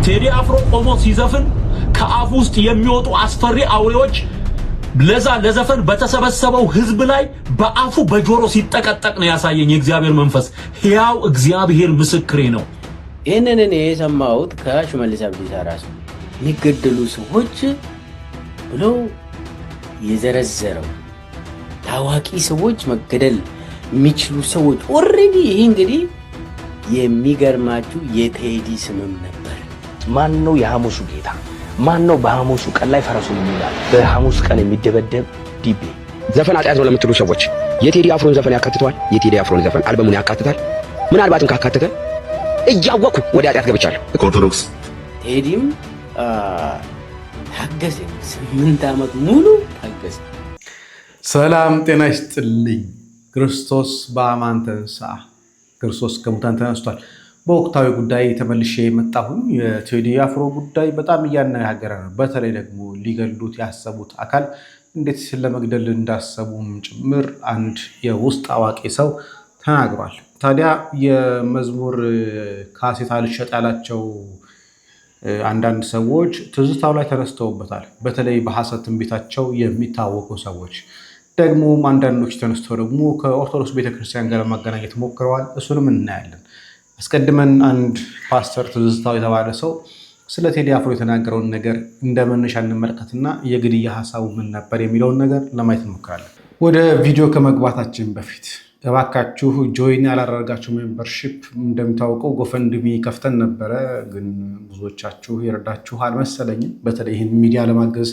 ቴዲ አፍሮ ቆሞ ሲዘፍን ከአፉ ውስጥ የሚወጡ አስፈሪ አውሬዎች ለዛ ለዘፈን በተሰበሰበው ህዝብ ላይ በአፉ በጆሮ ሲጠቀጠቅ ነው ያሳየኝ የእግዚአብሔር መንፈስ። ሕያው እግዚአብሔር ምስክሬ ነው። ይህንን እኔ የሰማሁት ከሽመልስ አብዲሳ ራሱ የሚገደሉ ሰዎች ብሎ የዘረዘረው ታዋቂ ሰዎች መገደል የሚችሉ ሰዎች ኦሬዲ ይሄ እንግዲህ የሚገርማችሁ የቴዲ ስምም ነበር። ማን ነው የሐሙሱ ጌታ? ማን ነው በሐሙሱ ቀን ላይ ፈረሱን የሚላል? በሐሙስ ቀን የሚደበደብ ዲቤ ዘፈን አጥያት ነው ለምትሉ ሰዎች የቴዲ አፍሮን ዘፈን ያካትተዋል? የቴዲ አፍሮን ዘፈን አልበሙን ያካትታል? ምናልባትም ካካተተ እያወቅኩ ወደ አጥያት ገብቻለሁ። ኦርቶዶክስ ቴዲም ታገሰ 8 ዓመት ሙሉ ታገሰ። ሰላም ጤና ይስጥልኝ። ክርስቶስ በአማን ተንሳ፣ ክርስቶስ ከሙታን ተነስቷል። በወቅታዊ ጉዳይ ተመልሼ የመጣሁኝ የቴዲ አፍሮ ጉዳይ በጣም እያነጋገረ ነው። በተለይ ደግሞ ሊገሉት ያሰቡት አካል እንዴት ለመግደል እንዳሰቡም ጭምር አንድ የውስጥ አዋቂ ሰው ተናግሯል። ታዲያ የመዝሙር ካሴት አልሸጥ ያላቸው አንዳንድ ሰዎች ትዝታው ላይ ተነስተውበታል። በተለይ በሐሰት ትንቢታቸው የሚታወቁ ሰዎች ደግሞ አንዳንዶች ተነስተው ደግሞ ከኦርቶዶክስ ቤተክርስቲያን ጋር ለማገናኘት ሞክረዋል። እሱንም እናያለን። አስቀድመን አንድ ፓስተር ትዝታው የተባለ ሰው ስለ ቴዲ አፍሮ የተናገረውን ነገር እንደ መነሻ እንመለከትና የግድያ ሐሳቡ ምን ነበር የሚለውን ነገር ለማየት እንሞክራለን። ወደ ቪዲዮ ከመግባታችን በፊት እባካችሁ ጆይን ያላደረጋችሁ ሜምበርሺፕ፣ እንደሚታወቀው ጎፈንድሚ ከፍተን ነበረ፣ ግን ብዙዎቻችሁ የረዳችሁ አልመሰለኝም። በተለይ ይህን ሚዲያ ለማገዝ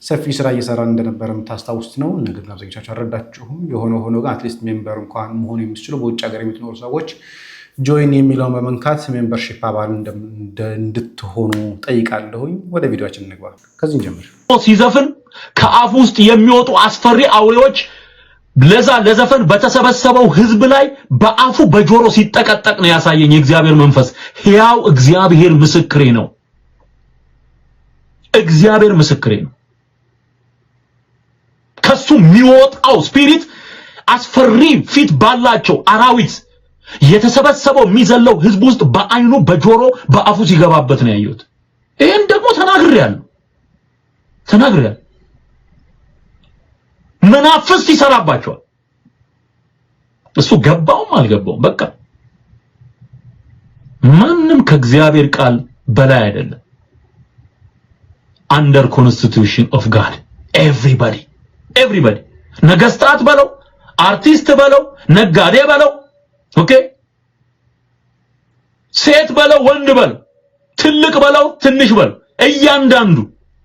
ሰፊ ስራ እየሰራን እንደነበረ የምታስታውሱት ነው። ነገር ግን አብዛኞቻችሁ አልረዳችሁም። የሆነ ሆኖ ግን አትሊስት ሜምበር እንኳን መሆን የሚችሉ በውጭ ሀገር የምትኖሩ ሰዎች ጆይን የሚለውን በመንካት ሜምበርሺፕ አባል እንድትሆኑ ጠይቃለሁኝ። ወደ ቪዲዮችን እንግባ። ከዚህ ጀምር ሲዘፍን ከአፉ ውስጥ የሚወጡ አስፈሪ አውሬዎች ለዛ ለዘፈን በተሰበሰበው ህዝብ ላይ በአፉ በጆሮ ሲጠቀጠቅ ነው ያሳየኝ የእግዚአብሔር መንፈስ። ሕያው እግዚአብሔር ምስክሬ ነው። እግዚአብሔር ምስክሬ ነው። ከሱ የሚወጣው ስፒሪት አስፈሪ ፊት ባላቸው አራዊት የተሰበሰበው የሚዘለው ህዝብ ውስጥ በአይኑ በጆሮ በአፉ ሲገባበት ነው ያየሁት። ይሄን ደግሞ ተናግሬያለሁ። መናፍስት ይሰራባቸዋል። እሱ ገባውም አልገባውም በቃ ማንም ከእግዚአብሔር ቃል በላይ አይደለም። under constitution of God everybody ነገስታት በለው፣ አርቲስት በለው፣ ነጋዴ በለው፣ ኦኬ ሴት በለው፣ ወንድ በለው፣ ትልቅ በለው፣ ትንሽ በለው፣ እያንዳንዱ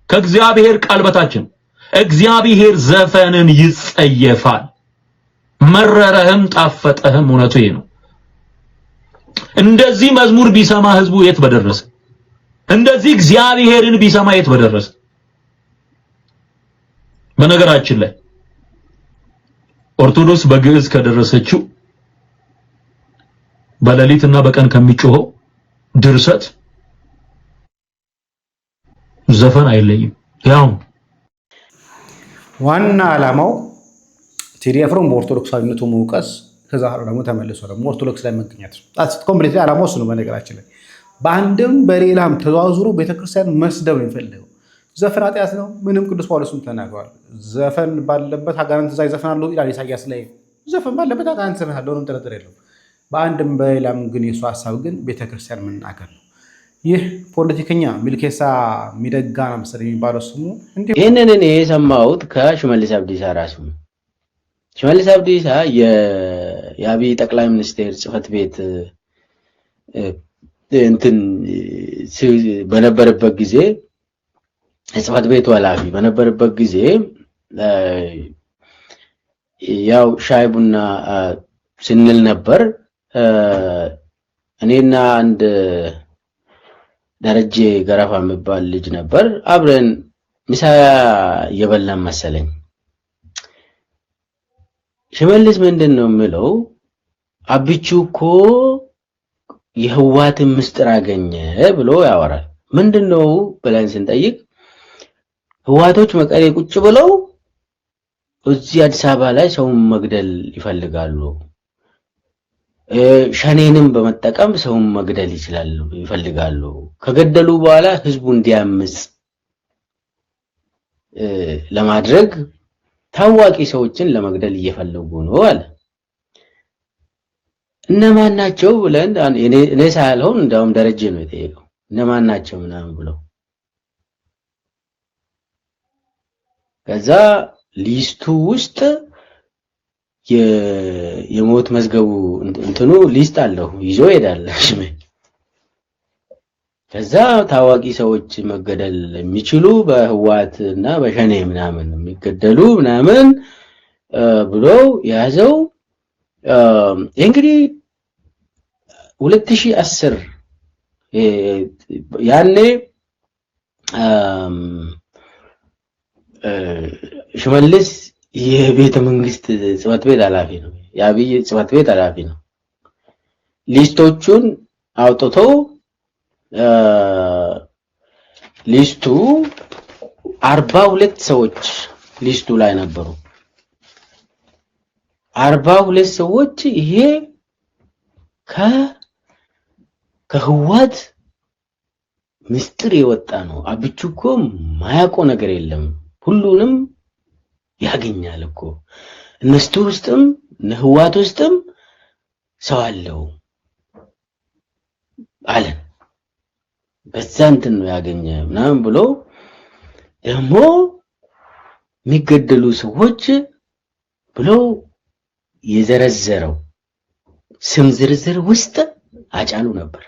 ከእግዚአብሔር ቃል በታች ነው። እግዚአብሔር ዘፈንን ይጸየፋል። መረረህም ጣፈጠህም እውነቱ ይሄ ነው። እንደዚህ መዝሙር ቢሰማ ህዝቡ የት በደረሰ? እንደዚህ እግዚአብሔርን ቢሰማ የት በደረሰ? በነገራችን ላይ ኦርቶዶክስ በግዕዝ ከደረሰችው በሌሊትና በቀን ከሚጮኸው ድርሰት ዘፈን አይለይም። ያው ዋና ዓላማው ቴዲ አፍሮን በኦርቶዶክሳዊነቱ መውቀስ፣ ከዛ ደግሞ ተመልሶ ደግሞ ኦርቶዶክስ ላይ መገኘት ነው። ታስ ኮምፕሊት ዓላማው እሱ ነው። በነገራችን ላይ በአንድም በሌላም ተዟዙሮ ቤተክርስቲያን መስደብ ነው የሚፈልገው። ዘፈን ኃጢአት ነው፣ ምንም ቅዱስ ጳውሎስም ተናግሯል። ዘፈን ባለበት አጋንንት እዛ ይዘፍናሉ ይላል ኢሳይያስ ላይ። ዘፈን ባለበት አጋንንት ይዘፍናሉ፣ ምንም ጥርጥር የለውም። በአንድም በሌላም ግን የሱ ሐሳብ ግን ቤተክርስቲያን መናገር ነው። ይህ ፖለቲከኛ ሚልኬሳ ሚደጋ ነው መሰለኝ የሚባለው ስሙ። ይህንን እኔ የሰማሁት ከሽመልስ አብዲሳ ራሱ። ሽመልስ አብዲሳ የአብይ ጠቅላይ ሚኒስቴር ጽህፈት ቤት እንትን በነበረበት ጊዜ የጽህፈት ቤቱ ኃላፊ በነበረበት ጊዜ ያው ሻይ ቡና ስንል ነበር። እኔና አንድ ደረጀ ገረፋ የሚባል ልጅ ነበር። አብረን ምሳ እየበላን መሰለኝ። ሽመልስ ምንድነው የሚለው? አብቹ እኮ የህዋትን ምስጢር አገኘ ብሎ ያወራል። ምንድነው ብለን ስንጠይቅ ህዋቶች መቀሌ ቁጭ ብለው እዚህ አዲስ አበባ ላይ ሰው መግደል ይፈልጋሉ። ሸኔንም በመጠቀም ሰውን መግደል ይፈልጋሉ። ከገደሉ በኋላ ህዝቡ እንዲያምጽ ለማድረግ ታዋቂ ሰዎችን ለመግደል እየፈለጉ ነው አለ። እነማን ናቸው ብለን እኔ ሳልሆን እንዳውም ደረጀ ነው የጠየቀው። እነማን ናቸው ምናምን ብለው ከዛ ሊስቱ ውስጥ የሞት መዝገቡ እንትኑ ሊስት አለው ይዞ ሄዳል ሽሜ። ከዛ ታዋቂ ሰዎች መገደል የሚችሉ በህዋት እና በሸኔ ምናምን የሚገደሉ ምናምን ብሎ ያዘው። እንግዲህ 2010 ያኔ ሽመልስ የቤተ መንግስት ጽሕፈት ቤት ኃላፊ ነው። የአብይ ጽሕፈት ቤት ኃላፊ ነው። ሊስቶቹን አውጥቶ ሊስቱ 42 ሰዎች ሊስቱ ላይ ነበሩ። 42 ሰዎች ይሄ ከህዋት ምስጢር የወጣ ነው። አብቹ እኮ ማያውቀው ነገር የለም፣ ሁሉንም ያገኛል እኮ እነሱ ውስጥም ህዋት ውስጥም ሰው አለው አለ። በዛ እንትን ነው ያገኘ ምናምን ብሎ ደግሞ የሚገደሉ ሰዎች ብሎ የዘረዘረው ስም ዝርዝር ውስጥ አጫሉ ነበር።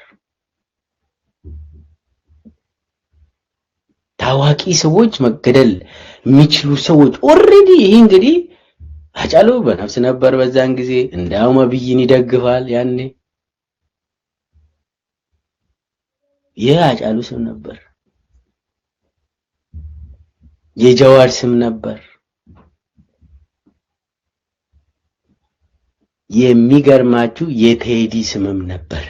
ታዋቂ ሰዎች መገደል የሚችሉ ሰዎች ኦሬዲ ይሄ እንግዲህ አጫሉ በነፍስ ነበር በዛን ጊዜ። እንዳውም አብይን ይደግፋል ያኔ። የአጫሉ ስም ነበር፣ የጀዋር ስም ነበር። የሚገርማችሁ የቴዲ ስምም ነበር፣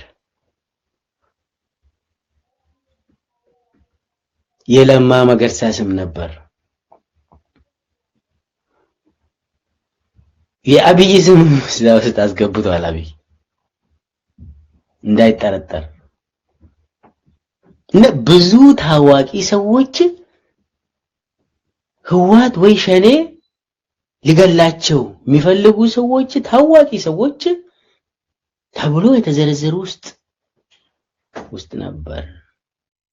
የለማ መገርሳ ስም ነበር፣ የአብይ ስም ውስጥ አስገብቷል። አብይ እንዳይጠረጠር እና ብዙ ታዋቂ ሰዎች ህዋት ወይ ሸኔ ሊገላቸው የሚፈልጉ ሰዎች ታዋቂ ሰዎች ተብሎ የተዘረዘሩ ውስጥ ነበር።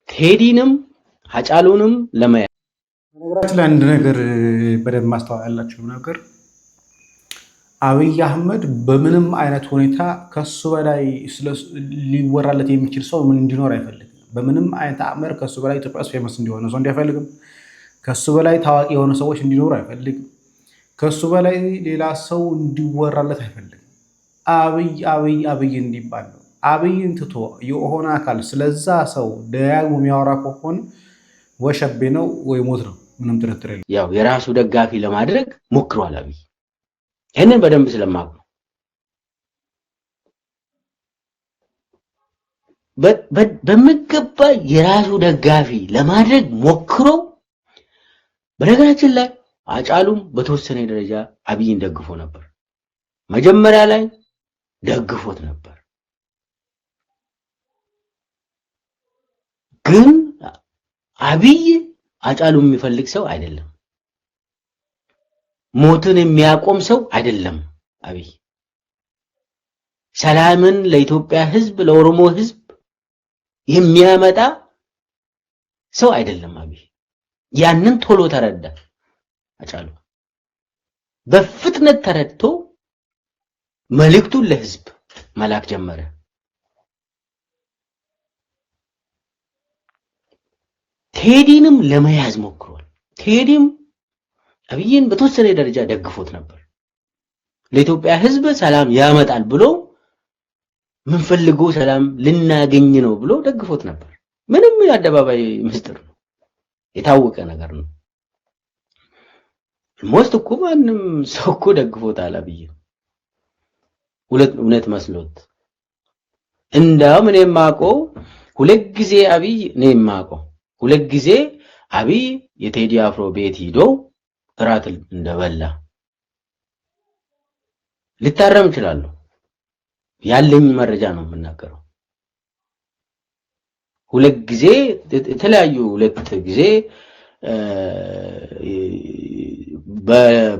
ቴዲንም አጫሉንም ለማያ ነገራችን ላይ አንድ ነገር በደንብ ማስተዋል ያላችሁ ነገር አብይ አህመድ በምንም አይነት ሁኔታ ከሱ በላይ ሊወራለት የሚችል ሰው ምን እንዲኖር አይፈልግም። በምንም አይነት አመር ከሱ በላይ ኢትዮጵያ ውስጥ ፌመስ እንዲሆነ ሰው እንዲፈልግም፣ ከሱ በላይ ታዋቂ የሆኑ ሰዎች እንዲኖሩ አይፈልግም። ከሱ በላይ ሌላ ሰው እንዲወራለት አይፈልግም። አብይ እንዲባል ነው። አብይን ትቶ የሆነ አካል ስለዛ ሰው ደጋግሞ የሚያወራ ከሆነ ወሸቤ ነው ወይ ሞት ነው፣ ምንም ጥርጥር የለም። ያው የራሱ ደጋፊ ለማድረግ ሞክሯል አብይ። ይሄንን በደንብ ስለማውቅ ነው። በሚገባ የራሱ ደጋፊ ለማድረግ ሞክሮ፣ በነገራችን ላይ አጫሉም በተወሰነ ደረጃ አብይን ደግፎ ነበር። መጀመሪያ ላይ ደግፎት ነበር፣ ግን አብይ አጫሉን የሚፈልግ ሰው አይደለም። ሞትን የሚያቆም ሰው አይደለም አብይ። ሰላምን ለኢትዮጵያ ሕዝብ ለኦሮሞ ሕዝብ የሚያመጣ ሰው አይደለም አብይ። ያንን ቶሎ ተረዳ አጫሉ። በፍጥነት ተረድቶ መልእክቱን ለሕዝብ መላክ ጀመረ። ቴዲንም ለመያዝ ሞክሯል። ቴዲም አብይን በተወሰነ ደረጃ ደግፎት ነበር። ለኢትዮጵያ ሕዝብ ሰላም ያመጣል ብሎ ምን ፈልጎ ሰላም ልናገኝ ነው ብሎ ደግፎት ነበር። ምንም የአደባባይ ምስጢር ነው፣ የታወቀ ነገር ነው። ሞስት እኮ ማንም ሰው እኮ ደግፎታል አብይን እውነት መስሎት። እንዳውም እኔ የማውቀው ሁለት ጊዜ አብይ የቴዲ አፍሮ ቤት ሂዶ እራት እንደበላ ልታረም ይችላል። ያለኝ መረጃ ነው የምናገረው። ሁለት ጊዜ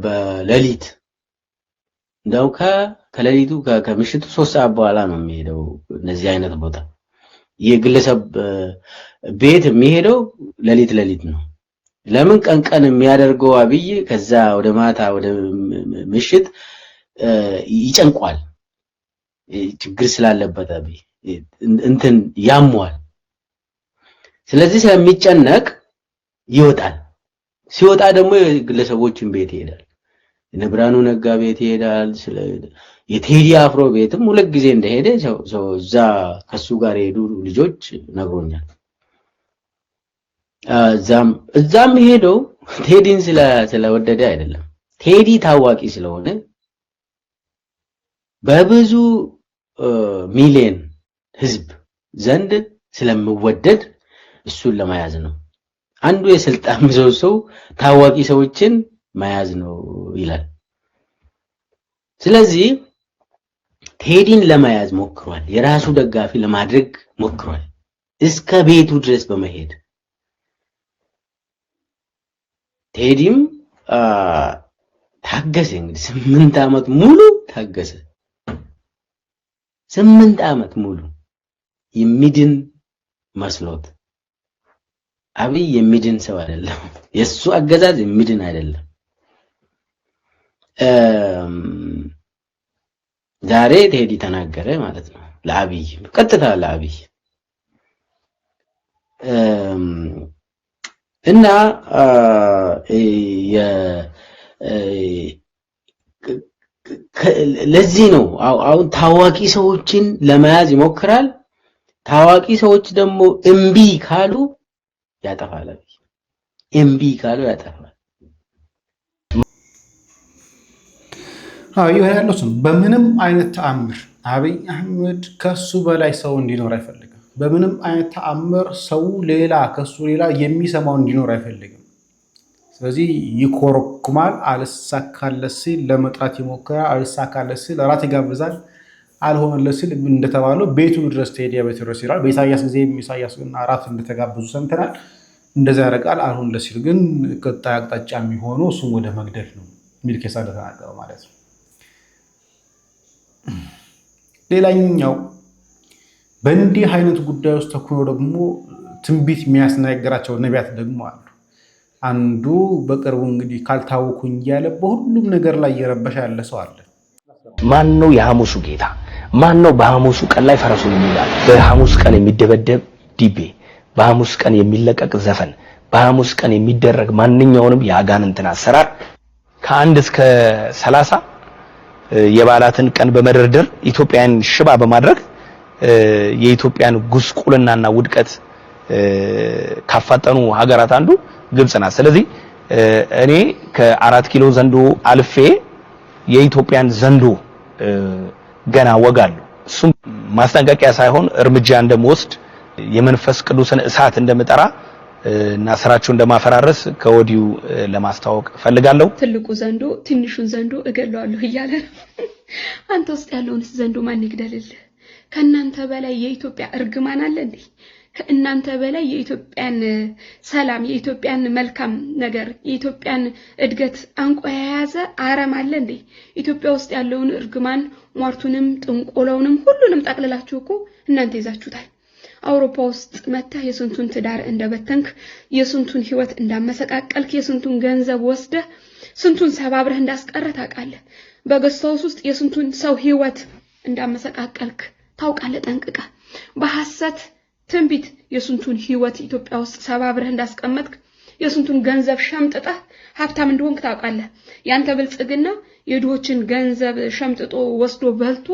በሌሊት እንደው ከሌሊቱ ከምሽቱ 3 ሰዓት በኋላ ነው የሚሄደው። እነዚህ አይነት ቦታ የግለሰብ ቤት የሚሄደው ሌሊት ነው። ለምን ቀን የሚያደርገው አብይ ከዛ ወደ ማታ ወደ ምሽት ይጨንቋል። ችግር ስላለበት አብይ እንትን ያሟል። ስለዚህ ስለሚጨነቅ ይወጣል። ሲወጣ ደግሞ የግለሰቦችን ቤት ይሄዳል። የነብራኑ ነጋ ቤት ይሄዳል። የቴዲ አፍሮ ቤትም ሁለት ጊዜ እንደሄደ ሰው እዛ ከሱ ጋር የሄዱ ልጆች ነግሮኛል። እዛም ሄደው ቴዲን ስለወደደ አይደለም። ቴዲ ታዋቂ ስለሆነ በብዙ ሚሊዮን ህዝብ ዘንድ ስለሚወደድ እሱን ለመያዝ ነው። አንዱ የስልጣን ምሰሶ ታዋቂ ሰዎችን መያዝ ነው ይላል። ስለዚህ ቴዲን ለመያዝ ሞክሯል። የራሱ ደጋፊ ለማድረግ ሞክሯል። እስከ ቤቱ ድረስ በመሄድ ቴዲም ታገሰ። እንግዲህ 8 ዓመት ሙሉ ታገሰ። 8 ዓመት ሙሉ የሚድን መስሎት። አብይ የሚድን ሰው አይደለም። የሱ አገዛዝ የሚድን አይደለም። ዛሬ ቴዲ ተናገረ ማለት ነው ለአብይ፣ ቀጥታ ለአብይ እና ለዚህ ነው አሁን ታዋቂ ሰዎችን ለመያዝ ይሞክራል። ታዋቂ ሰዎች ደግሞ እምቢ ካሉ ያጠፋል። እምቢ ካሉ ያጠፋል። ይሄ ያለው በምንም አይነት ተአምር አብይ አህመድ ከሱ በላይ ሰው እንዲኖር አይፈልግም። በምንም አይነት ተአምር ሰው ከሱ ሌላ የሚሰማው እንዲኖር አይፈልግም። ስለዚህ ይኮረኩማል። አልሳካለት ሲል ለመጥራት ይሞክራል። አልሳካለት ሲል እራት ይጋብዛል። አልሆነለት ሲል እንደተባለው ቤቱ ድረስ ቴዲ ቤት ድረስ ይላል። በኢሳያስ ጊዜ ኢሳያስና እራት እንደተጋበዙ ሰምተናል። እንደዛ ያደርጋል። አልሆነለት ሲል ግን ቀጣይ አቅጣጫ የሚሆነው እሱም ወደ መግደል ነው የሚል ኬሳ እንደተናገረው ማለት ነው። ሌላኛው በእንዲህ አይነት ጉዳይ ውስጥ ተኩኖ ደግሞ ትንቢት የሚያስናገራቸው ነቢያት ደግሞ አሉ። አንዱ በቅርቡ እንግዲህ ካልታወኩኝ እያለ በሁሉም ነገር ላይ እየረበሻ ያለ ሰው አለ። ማን ነው የሐሙሱ ጌታ? ማን ነው በሐሙሱ ቀን ላይ ፈረሱን የሚጋልብ? በሐሙስ ቀን የሚደበደብ ዲቤ፣ በሐሙስ ቀን የሚለቀቅ ዘፈን፣ በሐሙስ ቀን የሚደረግ ማንኛውንም የአጋንንትን አሰራር ከ1 እስከ 30 የበዓላትን ቀን በመደርደር ኢትዮጵያን ሽባ በማድረግ የኢትዮጵያን ጉስቁልናና ውድቀት ካፋጠኑ ሀገራት አንዱ ግብጽ ናት። ስለዚህ እኔ ከ4 ኪሎ ዘንዶ አልፌ የኢትዮጵያን ዘንዶ ገና ወጋለሁ። እሱም ማስጠንቀቂያ ሳይሆን እርምጃ እንደምወስድ የመንፈስ ቅዱስን እሳት እንደምጠራ እና ስራቸው እንደማፈራረስ ከወዲሁ ለማስተዋወቅ ፈልጋለሁ። ትልቁ ዘንዶ ትንሹን ዘንዶ እገለዋለሁ እያለ አንተ ውስጥ ያለውን ዘንዶ ማን ይግደልልህ? ከእናንተ በላይ የኢትዮጵያ እርግማን አለ እንዴ? ከእናንተ በላይ የኢትዮጵያን ሰላም፣ የኢትዮጵያን መልካም ነገር፣ የኢትዮጵያን እድገት አንቆ የያዘ አረም አለ እንዴ? ኢትዮጵያ ውስጥ ያለውን እርግማን፣ ሟርቱንም፣ ጥንቆላውንም ሁሉንም ጠቅልላችሁ እኮ እናንተ ይዛችሁታል። አውሮፓ ውስጥ መተህ የስንቱን ትዳር እንደበተንክ፣ የስንቱን ህይወት እንዳመሰቃቀልክ፣ የስንቱን ገንዘብ ወስደህ ስንቱን ሰባብረህ እንዳስቀረህ ታውቃለህ። በገስታውስ ውስጥ የስንቱን ሰው ህይወት እንዳመሰቃቀልክ ታውቃለህ ጠንቅቀህ። በሐሰት ትንቢት የስንቱን ህይወት ኢትዮጵያ ውስጥ ሰባብረህ እንዳስቀመጥክ፣ የስንቱን ገንዘብ ሸምጥጠህ ሀብታም እንደሆንክ ታውቃለህ። ያንተ ብልጽግና የድሆችን ገንዘብ ሸምጥጦ ወስዶ በልቶ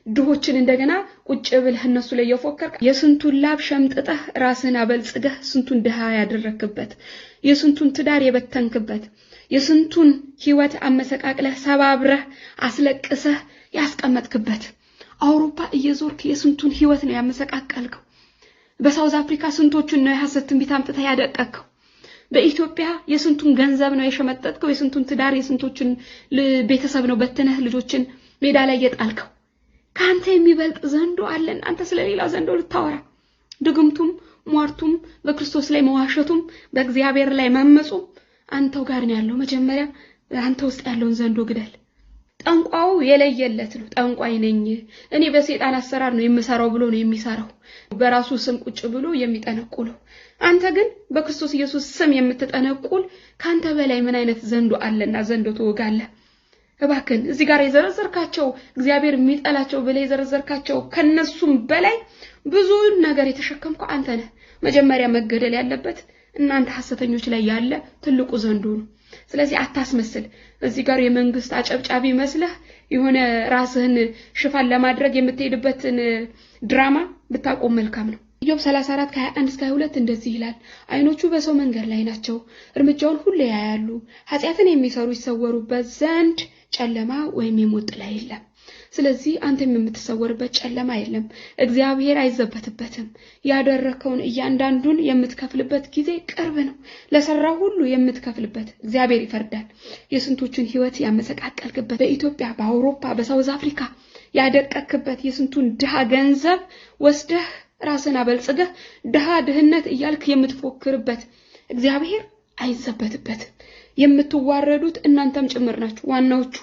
ድሆችን እንደገና ቁጭ ብለህ እነሱ ላይ የፎከርክ፣ የስንቱን ላብ ሸምጥጠህ ራስን አበልጽገህ ስንቱን ድሃ ያደረክበት፣ የስንቱን ትዳር የበተንክበት፣ የስንቱን ህይወት አመሰቃቅለህ ሰባብረህ አስለቅሰህ ያስቀመጥክበት፣ አውሮፓ እየዞርክ የስንቱን ህይወት ነው ያመሰቃቀልከው። በሳውዝ አፍሪካ ስንቶቹን ነው የሐሰት ትንቢት አምጥተህ ያደቀቅከው። በኢትዮጵያ የስንቱን ገንዘብ ነው የሸመጠጥከው። የስንቱን ትዳር፣ የስንቶችን ቤተሰብ ነው በትነህ ልጆችን ሜዳ ላይ የጣልከው። ካንተ የሚበልጥ ዘንዶ አለ አንተ ስለሌላ ዘንዶ ልታወራ ድግምቱም ሟርቱም በክርስቶስ ላይ መዋሸቱም በእግዚአብሔር ላይ ማመጹ አንተው ጋር ነው ያለው መጀመሪያ አንተ ውስጥ ያለውን ዘንዶ ግደል ጠንቋው የለየለት ነው ጠንቋይ ነኝ እኔ በሰይጣን አሰራር ነው የምሰራው ብሎ ነው የሚሰራው በራሱ ስም ቁጭ ብሎ የሚጠነቁለው አንተ ግን በክርስቶስ ኢየሱስ ስም የምትጠነቁል ካንተ በላይ ምን አይነት ዘንዶ አለና ዘንዶ ትወጋለህ እባክን እዚህ ጋር የዘረዘርካቸው እግዚአብሔር የሚጠላቸው በላይ የዘረዘርካቸው ከነሱም በላይ ብዙ ነገር የተሸከምኩ አንተ ነህ መጀመሪያ መገደል ያለበት እናንተ ሐሰተኞች ላይ ያለ ትልቁ ዘንዶ ነው ስለዚህ አታስመስል እዚህ ጋር የመንግስት አጨብጫቢ መስለህ የሆነ ራስህን ሽፋን ለማድረግ የምትሄድበትን ድራማ ብታቆም መልካም ነው ኢዮብ 34 ከ21 እስከ 22 እንደዚህ ይላል አይኖቹ በሰው መንገድ ላይ ናቸው እርምጃውን ሁሉ ያያሉ ኃጢአትን የሚሰሩ ይሰወሩበት ዘንድ ጨለማ ወይም የሞት ጥላ የለም ስለዚህ አንተም የምትሰወርበት ጨለማ የለም እግዚአብሔር አይዘበትበትም ያደረከውን እያንዳንዱን የምትከፍልበት ጊዜ ቅርብ ነው ለሰራው ሁሉ የምትከፍልበት እግዚአብሔር ይፈርዳል የስንቶችን ህይወት ያመሰቃቀልክበት በኢትዮጵያ በአውሮፓ በሳውዝ አፍሪካ ያደቀክበት የስንቱን ድሃ ገንዘብ ወስደህ ራስን አበልጽገህ ድህነት እያልክ የምትፎክርበት እግዚአብሔር አይዘበትበትም የምትዋረዱት እናንተም ጭምር ናችሁ ዋናዎቹ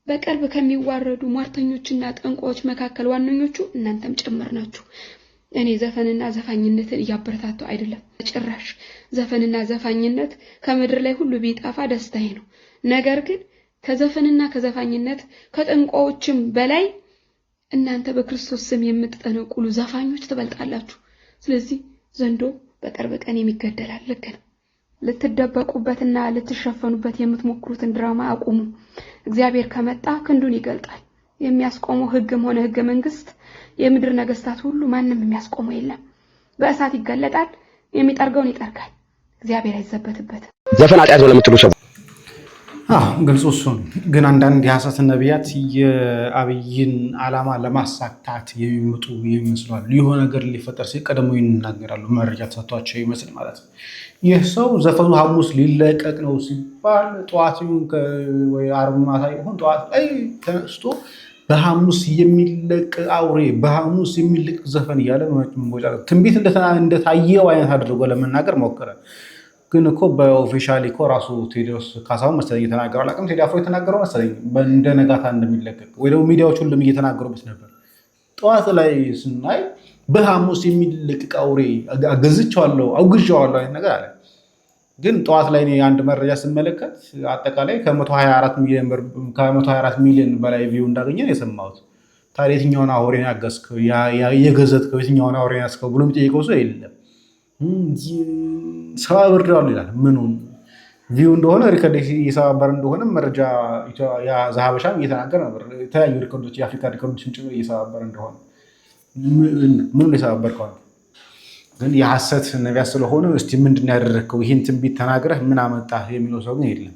በቀርብ ከሚዋረዱ ሟርተኞችና ጠንቋዮች መካከል ዋነኞቹ እናንተም ጭምር ናችሁ እኔ ዘፈንና ዘፋኝነትን ያበረታታው አይደለም ጭራሽ ዘፈንና ዘፋኝነት ከምድር ላይ ሁሉ ቢጣፋ ደስታዬ ነው ነገር ግን ከዘፈንና ከዘፋኝነት ከጠንቋዮችም በላይ እናንተ በክርስቶስ ስም የምትጠነቁሉ ዘፋኞች ትበልጣላችሁ ስለዚህ ዘንዶ በቅርብ ቀን የሚገደላል ልክ ነው ልትደበቁበትና ልትሸፈኑበት የምትሞክሩትን ድራማ አቁሙ እግዚአብሔር ከመጣ ክንዱን ይገልጣል የሚያስቆመው ህግም ሆነ ህገ መንግስት የምድር ነገስታት ሁሉ ማንንም የሚያስቆመው የለም በእሳት ይገለጣል የሚጠርገውን ይጠርጋል እግዚአብሔር አይዘበትበትም ዘፈን ኃጢአት ነው ለምትሉ ሰው ግልጽ እሱ ግን አንዳንድ የሐሰት ነቢያት የአብይን ዓላማ ለማሳካት የሚመጡ ይመስላል የሆነ ነገር ሊፈጠር ሲል ቀደሙ ይናገራሉ መረጃ ተሰጥቷቸው ይመስል ማለት ነው ይህ ሰው ዘፈኑ ሐሙስ ሊለቀቅ ነው ሲባል ጧቱን ወይ ዓርብ ማታ ይሁን ጧት ላይ ተነስቶ በሐሙስ የሚለቅ አውሬ በሐሙስ የሚለቅ ዘፈን ያለ ትንቢት እንደታየው አይነት አድርጎ ለመናገር ሞከረ ግን እኮ በኦፊሻሊ እኮ ራሱ ቴዲዮስ ካሳሁን መሰለኝ እየተናገረው አላውቅም ቴዲ አፍሮ የተናገረው መሰለኝ እንደ ነጋታ እንደሚለቀቅ ወይ ደግሞ ሚዲያዎች ሁሉም እየተናገሩበት ነበር ጧት ላይ ስናይ በሐሙስ የሚለቅ አውሬ አገዝቻለሁ አውግዣለሁ አይነት ነገር አለ ግን ጧት ላይ አንድ መረጃ ስመለከት አጠቃላይ ከ124 ሚሊዮን በላይ ቪው እንዳገኘ ነው የሰማሁት ታዲያ የትኛውን አውሬ ያገዝከው የገዘትከው የትኛውን አውሬ ያስከው ብሎ የሚጠይቀው ሰው የለም ሰባብረዋል ይላል ምኑን ቪው እንደሆነ ሪከርድ እየሰባበረ እንደሆነ መረጃ ዛሀበሻም እየተናገረ ነበር የተለያዩ ሪከርዶች የአፍሪካ ሪከርዶችን ጭምር እየሰባበረ እንደሆነ ምኑን የሰባበርከው ግን የሐሰት ነቢያት ስለሆነ እስቲ ምንድን ያደረግከው ይህን ትንቢት ተናግረህ ምን አመጣህ የሚለው ሰው ግን የለም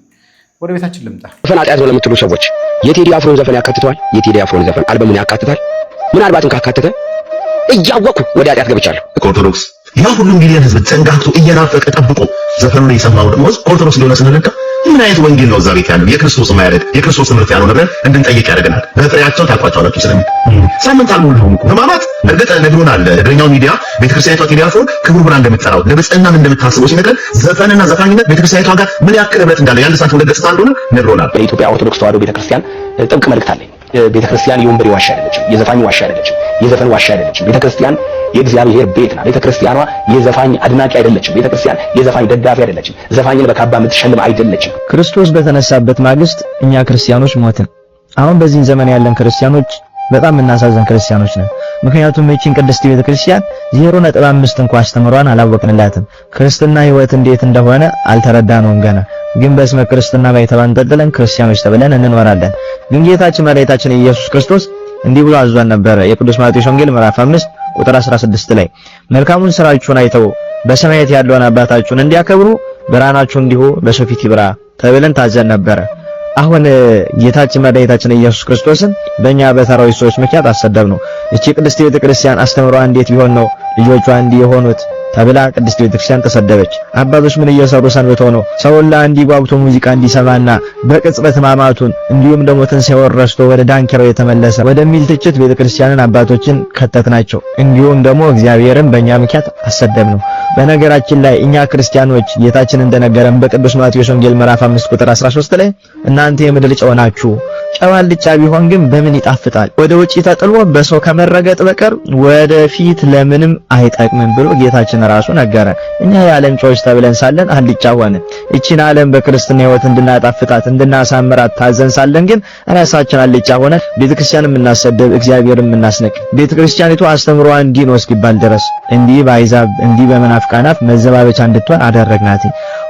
ወደ ቤታችን ልምጣ ዘፈን ኃጢአት ነው ለምትሉ ሰዎች የቴዲ አፍሮን ዘፈን ያካትተዋል የቴዲ አፍሮን ዘፈን አልበሙን ያካትታል ምናልባትም ካካተተ እያወኩ ወደ ኃጢአት ገብቻለሁ ኦርቶዶክስ ያ ሁሉ ሚሊዮን ህዝብ ተንጋግቶ እየናፈቀ ጠብቆ ዘፈኑን የሰማው ደግሞ ኦርቶዶክስ ሊሆነ ስንለካ ምን አይነት ወንጌል ነው ዛሬ ያለው የክርስቶስ ማያረግ የክርስቶስ ትምህርት ያለው ነገር እንድንጠይቅ ያደርገናል በፍሬያቸው ታቋጫላችሁ ስለምን ሳምንት አልሞላውም በማማት እርግጥ ነግሮናል እግረኛው ሚዲያ ቤተክርስቲያኒቷ ቴዲ አፍሮን ክቡር ብላ እንደምትጠራው ለብጽዕናም እንደምታስበው ሲነገር ዘፈንና ዘፋኝነት ቤተክርስቲያኒቷ ጋር ምን ያክል ህብረት እንዳለ ያን ሰዓት ወለገጽታ እንደሆነ ነግሮናል በኢትዮጵያ ኦርቶዶክስ ተዋሕዶ ቤተክርስቲያን ጥብቅ መልእክት አለኝ ቤተክርስቲያን የወንበዴ ዋሻ አይደለችም የዘፋኝ ዋሻ አይደለችም የዘፈን ዋሻ አይደለችም ቤተክርስቲያን የእግዚአብሔር ቤት ናት ቤተክርስቲያኗ የዘፋኝ አድናቂ አይደለችም ቤተክርስቲያን የዘፋኝ ደጋፊ አይደለችም ዘፋኝን በካባ የምትሸልም አይደለችም ክርስቶስ በተነሳበት ማግስት እኛ ክርስቲያኖች ሞትን አሁን በዚህ ዘመን ያለን ክርስቲያኖች በጣም እናሳዘን ክርስቲያኖች ነን ምክንያቱም እቺን ቅድስት ቤተክርስቲያን 0.5 እንኳን አስተምሯን አላወቅንላትም ክርስትና ህይወት እንዴት እንደሆነ አልተረዳነውም ገና ግን በስመ ክርስትና ባይተባንጠልጥለን ክርስቲያኖች ተብለን እንኖራለን ግን ጌታችን መድኃኒታችን ኢየሱስ ክርስቶስ እንዲህ ብሎ አዟን ነበር የቅዱስ ማቴዎስ ወንጌል ምዕራፍ 5 ቁጥር 16 ላይ መልካሙን ስራችሁን አይተው በሰማያት ያለውን አባታችሁን እንዲያከብሩ ብርሃናችሁ እንዲሁ በሰው ፊት ይብራ ተብለን ታዘን ነበር አሁን ጌታችን መድኃኒታችን ኢየሱስ ክርስቶስን በእኛ በተራዊ ሰዎች ምክንያት አሰደብነው እቺ ቅድስት ቤተክርስቲያን አስተምሯ እንዴት ቢሆን ነው ልጆቿ እንዲህ የሆኑት ተብላ ቅድስት ቤተክርስቲያን ተሰደበች። አባቶች ምን እየሰሩ ሰንብተው ነው ሰውላ እንዲጓጉቶ ሙዚቃ እንዲሰማና በቅጽበት ማማቱን እንዲሁም ደግሞ ትንሣኤውን ረስቶ ወደ ዳንኪራው የተመለሰ ወደሚል ትችት ቤተክርስቲያንን አባቶችን ከተትናቸው። እንዲሁም ደግሞ እግዚአብሔርን በእኛ ምክንያት አሰደብነው። በነገራችን ላይ እኛ ክርስቲያኖች ጌታችን እንደነገረን በቅዱስ ማቴዎስ ወንጌል ምዕራፍ 5 ቁጥር 13 ላይ እናንተ የምድር ጨው ናችሁ፣ ጨው አልጫ ቢሆን ግን በምን ይጣፍጣል? ወደ ውጪ ተጥሎ በሰው ከመረገጥ በቀር ወደፊት ለምንም አይጠቅምም ብሎ ጌታችን ራሱ ነገረን። እኛ የዓለም ጨዎች ተብለን ሳለን አልጫ ሆነን እቺን ዓለም በክርስትና ሕይወት እንድናጣፍጣት እንድናሳምራት ታዘን ሳለን ግን ራሳችን አልጫ ሆነን ቤተክርስቲያንን የምናሰደብ እግዚአብሔርን የምናስነቅ ቤተክርስቲያኒቱ አስተምሮዋ እንዲህ ነው እስኪባል ድረስ እንዲህ በአሕዛብ እንዲህ በመናፍቃን አፍ መዘባበቻ እንድትሆን አደረግናት።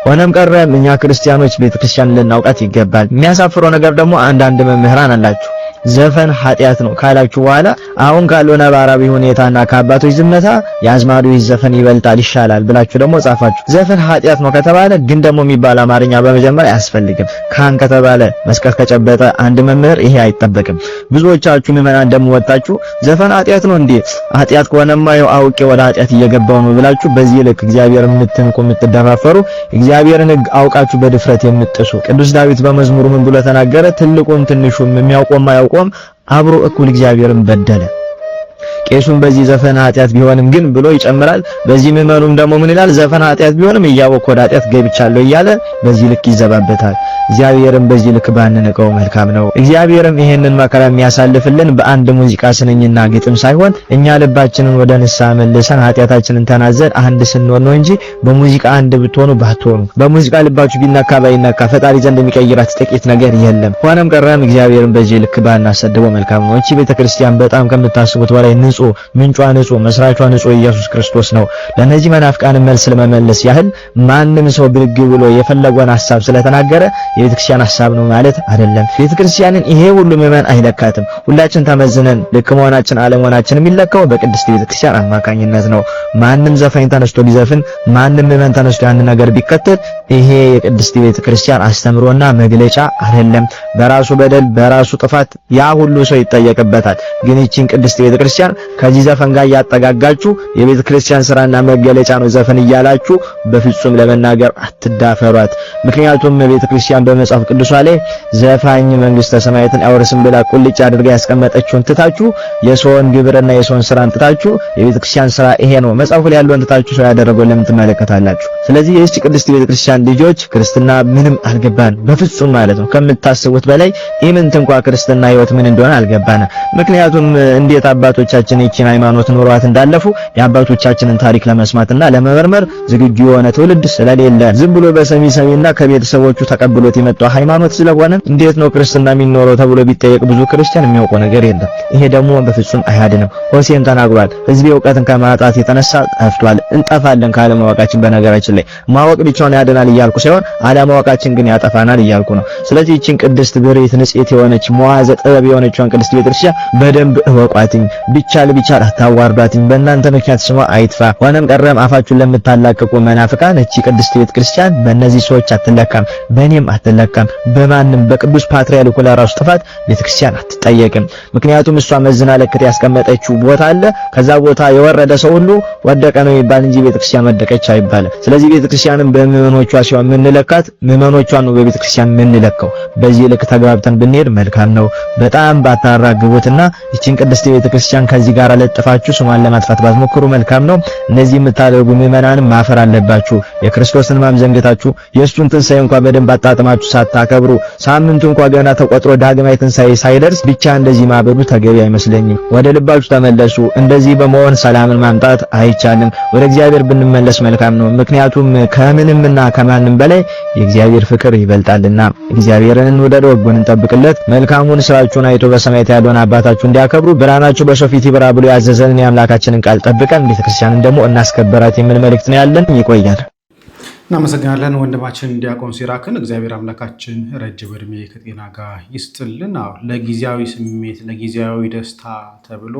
ሆነም ቀረም እኛ ክርስቲያኖች ቤተክርስቲያን ልናውቃት ይገባል። የሚያሳፍረው ነገር ደግሞ አንዳንድ መምህራን አላችሁ ዘፈን ኃጢአት ነው ካላችሁ በኋላ አሁን ካለው ነባራዊ ሁኔታና ከአባቶች ዝምታ የአዝማሪው ዘፈን ይበልጣል ይሻላል ብላችሁ ደግሞ ጻፋችሁ። ዘፈን ኃጢአት ነው ከተባለ ግን ደግሞ የሚባል አማርኛ በመጀመሪያ አያስፈልግም። ካን ከተባለ መስቀል ከጨበጠ አንድ መምህር ይሄ አይጠበቅም። ብዙዎቻችሁ ምዕመናን ደግሞ ወጣችሁ ዘፈን ኃጢአት ነው እንዴ? ኃጢአት ከሆነማ ያው አውቄ ወደ ኃጢአት እየገባው ነው ብላችሁ በዚህ ልክ እግዚአብሔር የምትንቁ የምትደፋፈሩ እግዚአብሔርን ሕግ አውቃችሁ በድፍረት የምትጥሱ ቅዱስ ዳዊት በመዝሙሩ ምን ብሎ ተናገረ? ትልቁም ትንሹም የሚያውቀውም አያውቀውም አብሮ እኩል እግዚአብሔርን በደለ። ቄሱም በዚህ ዘፈን ኃጢአት ቢሆንም ግን ብሎ ይጨምራል። በዚህ ምዕመኑም ደግሞ ምን ይላል? ዘፈን ኃጢአት ቢሆንም እያወቅሁ ወደ ኃጢአት ገብቻለሁ እያለ በዚህ ልክ ይዘባበታል። እግዚአብሔርም በዚህ ልክ ባንንቀው መልካም ነው። እግዚአብሔርም ይሄንን መከራ የሚያሳልፍልን በአንድ ሙዚቃ ስንኝና ግጥም ሳይሆን እኛ ልባችንን ወደ ንስሐ መልሰን ኃጢአታችንን ተናዘን አንድ ስንሆን ነው እንጂ በሙዚቃ አንድ ብትሆኑ ባትሆኑ በሙዚቃ ልባችሁ ቢነካ ባይነካ ፈጣሪ ዘንድ የሚቀይራት ጥቂት ነገር የለም። ሆነም ቀረም እግዚአብሔርን በዚህ ልክ ባናሰድበው መልካም ነው። እቺ ቤተክርስቲያን በጣም ከምታስቡት በላይ ንጹህ ምንጯ ንጹህ መስራቿ ንጹህ ኢየሱስ ክርስቶስ ነው። ለነዚህ መናፍቃን መልስ ለመመለስ ያህል ማንም ሰው ብድግ ብሎ የፈለገውን ሐሳብ ስለተናገረ የቤተክርስቲያን ሐሳብ ነው ማለት አይደለም። ቤተክርስቲያንን ይሄ ሁሉ ምዕመን አይለካትም። ሁላችን ተመዝነን ልክ መሆናችን አለመሆናችን የሚለካው በቅድስት ቤተክርስቲያን አማካኝነት ነው። ማንም ዘፋኝ ተነስቶ ቢዘፍን ማንም ምዕመን ተነስቶ ያን ነገር ቢከተል ይሄ የቅድስት ቤተክርስቲያን አስተምሮና መግለጫ አይደለም። በራሱ በደል በራሱ ጥፋት ያ ሁሉ ሰው ይጠየቅበታል። ግን ይህችን ቅድስት ቤተክርስቲያን ከዚህ ዘፈን ጋር ያጠጋጋችሁ የቤተክርስቲያን ስራና መገለጫ ነው ዘፈን እያላችሁ በፍጹም ለመናገር አትዳፈሯት። ምክንያቱም ቤተክርስቲያን በመጽሐፍ ቅዱሷ ላይ ዘፋኝ መንግስተ ሰማያትን አይወርስም ብላ ቁልጭ አድርጋ ያስቀመጠችውን ትታችሁ የሰውን ግብርና የሰውን ስራ ትታችሁ የቤተክርስቲያን ስራ ይሄ ነው መጽሐፉ ላይ ያለውን ትታችሁ ሰው ያደረገው ለምን ትመለከታላችሁ? ስለዚህ የዚህ ቅድስት ቤተክርስቲያን ልጆች ክርስትና ምንም አልገባን በፍጹም ማለት ነው። ከምታስቡት በላይ ኢምንት እንኳን ክርስትና ህይወት ምን እንደሆነ አልገባና። ምክንያቱም እንዴት አባቶቻችን ይህችን ሃይማኖት ኖሯት እንዳለፉ የአባቶቻችንን ታሪክ ለመስማትና ለመመርመር ዝግጁ የሆነ ትውልድ ስለሌለ ዝም ብሎ በሰሚ ሰሚና ከቤተሰቦቹ ተቀብሎት የመጣው ሃይማኖት ስለሆነ እንዴት ነው ክርስትና የሚኖረው ተብሎ ቢጠየቅ ብዙ ክርስቲያን የሚያውቀው ነገር የለም። ይሄ ደግሞ በፍጹም አይሃድንም። ሆሴም ተናግሯል። ህዝቤ እውቀትን ከማጣት የተነሳ ጠፍቷል፣ እንጠፋለን ካለማወቃችን። በነገራችን ላይ ማወቅ ብቻውን ያድናል እያልኩ ሳይሆን አለማወቃችን ግን ያጠፋናል እያልኩ ነው። ስለዚህ ይህችን ቅድስት ብሬት ንጽሕት የሆነች መዋዘ ጥበብ የሆነችውን ቅድስት ቤተክርስቲያን በደንብ እወቋትኝ። ቢቻል አታዋርዷትኝ። በእናንተ ምክንያት ስሟ አይጥፋ። ሆነም ቀረም አፋችሁን ለምታላቅቁ መናፍቃን እቺ ቅድስት ቤተክርስቲያን በእነዚህ ሰዎች አትለካም፣ በእኔም አትለካም፣ በማንም በቅዱስ ፓትርያርኩ ለራሱ ጥፋት ቤተክርስቲያን አትጠየቅም። ምክንያቱም እሷ መዝና ለክት ያስቀመጠችው ቦታ አለ። ከዛ ቦታ የወረደ ሰው ሁሉ ወደቀ ነው የሚባል እንጂ ቤተክርስቲያን ወደቀች አይባልም። ስለዚህ ቤተክርስቲያንን በምዕመኖቿ ሲሆን የምንለካት ምዕመኖቿን ነው በቤተክርስቲያን የምንለካው። በዚህ ልክ ተግባብተን ብንሄድ መልካም ነው። በጣም ባታራግቡትና ይህችን ቅድስት ቤተክርስቲያን ከዚህ ጋር ለጥፋችሁ ስሟን ለማጥፋት ባትሞክሩ መልካም ነው። እነዚህ የምታደርጉ ምዕመናንም ማፈር አለባችሁ። የክርስቶስን ማምዘንገታችሁ የእሱን ትንሣኤ እንኳን በደንብ አጣጥማችሁ ሳታከብሩ ሳምንቱ እንኳን ገና ተቆጥሮ ዳግማይ ትንሣኤ ሳይደርስ ብቻ እንደዚህ ማበዱ ተገቢ አይመስለኝም። ወደ ልባችሁ ተመለሱ። እንደዚህ በመሆን ሰላምን ማምጣት አይቻልም። ወደ እግዚአብሔር ብንመለስ መልካም ነው። ምክንያቱም ከምንምና ከማንም በላይ የእግዚአብሔር ፍቅር ይበልጣልና። እግዚአብሔርን እንውደድ፣ ወጉን እንጠብቅለት። መልካሙን ስራችሁን አይቶ በሰማያት ያለውን አባታችሁ እንዲያከብሩ ብርሃናችሁ በሰው ፊት ይብራ ብሎ ያዘዘንን የአምላካችንን ቃል ጠብቀን ቤተክርስቲያንን ደግሞ እናስከበራት የሚል መልእክት ነው ያለን። ይቆያል። እናመሰግናለን ወንድማችን ዲያቆን ሲራክን። እግዚአብሔር አምላካችን ረጅም ዕድሜ ከጤና ጋር ይስጥልን። ለጊዜያዊ ስሜት ለጊዜያዊ ደስታ ተብሎ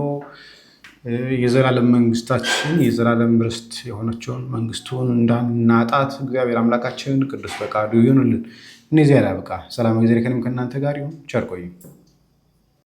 የዘላለም መንግስታችን የዘላለም ርስት የሆነችውን መንግስቱን እንዳናጣት እግዚአብሔር አምላካችን ቅዱስ ፈቃዱ ይሁንልን። እነዚህ ያላብቃ። ሰላም እግዚአብሔር ከእናንተ ጋር ይሁን። ቸር ቆዩ።